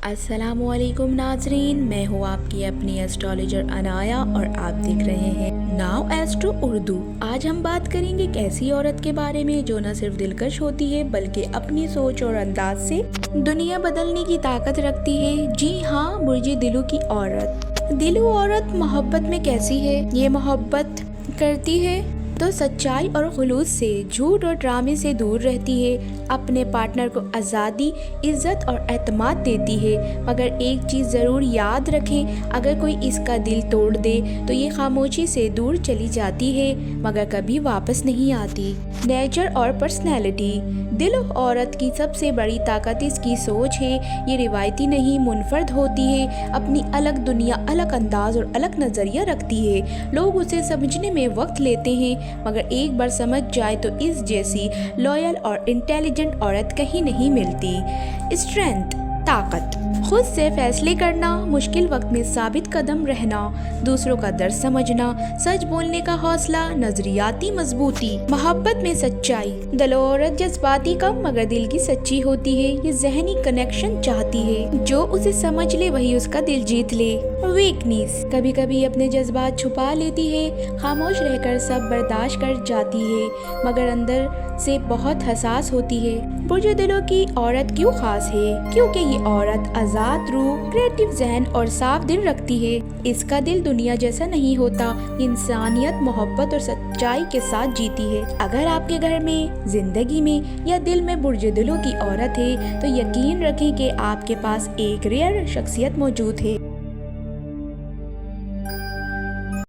السلام علیکم ناظرین، میں ہوں آپ کی اپنی ایسٹرولوجر انایا اور آپ دیکھ رہے ہیں ناؤ ایسٹرو اردو۔ آج ہم بات کریں گے ایک ایسی عورت کے بارے میں جو نہ صرف دلکش ہوتی ہے بلکہ اپنی سوچ اور انداز سے دنیا بدلنے کی طاقت رکھتی ہے۔ جی ہاں، برج دلو کی عورت۔ دلو عورت محبت میں کیسی ہے؟ یہ محبت کرتی ہے تو سچائی اور خلوص سے، جھوٹ اور ڈرامے سے دور رہتی ہے، اپنے پارٹنر کو آزادی، عزت اور اعتماد دیتی ہے، مگر ایک چیز ضرور یاد رکھیں، اگر کوئی اس کا دل توڑ دے تو یہ خاموشی سے دور چلی جاتی ہے مگر کبھی واپس نہیں آتی۔ نیچر اور پرسنالٹی۔ دل عورت کی سب سے بڑی طاقت اس کی سوچ ہے، یہ روایتی نہیں، منفرد ہوتی ہے، اپنی الگ دنیا، الگ انداز اور الگ نظریہ رکھتی ہے۔ لوگ اسے سمجھنے میں وقت لیتے ہیں مگر ایک بار سمجھ جائے تو اس جیسی لویل اور انٹیلیجنٹ عورت کہیں نہیں ملتی۔ اسٹرینتھ، طاقت، خود سے فیصلے کرنا، مشکل وقت میں ثابت قدم رہنا، دوسروں کا درد سمجھنا، سچ بولنے کا حوصلہ، نظریاتی مضبوطی۔ محبت میں سچائی۔ دل عورت جذباتی کم مگر دل کی سچی ہوتی ہے، یہ ذہنی کنیکشن چاہتی ہے، جو اسے سمجھ لے وہی اس کا دل جیت لے۔ ویکنیس، کبھی کبھی اپنے جذبات چھپا لیتی ہے، خاموش رہ کر سب برداشت کر جاتی ہے مگر اندر سے بہت حساس ہوتی ہے۔ برج دلو کی عورت کیوں خاص ہے؟ کیونکہ یہ عورت آزاد روح، کریٹو ذہن اور صاف دل رکھتی ہے۔ اس کا دل دنیا جیسا نہیں ہوتا، انسانیت، محبت اور سچائی کے ساتھ جیتی ہے۔ اگر آپ کے گھر میں، زندگی میں یا دل میں برج دلو کی عورت ہے تو یقین رکھیں کہ آپ کے پاس ایک ریئر شخصیت موجود ہے۔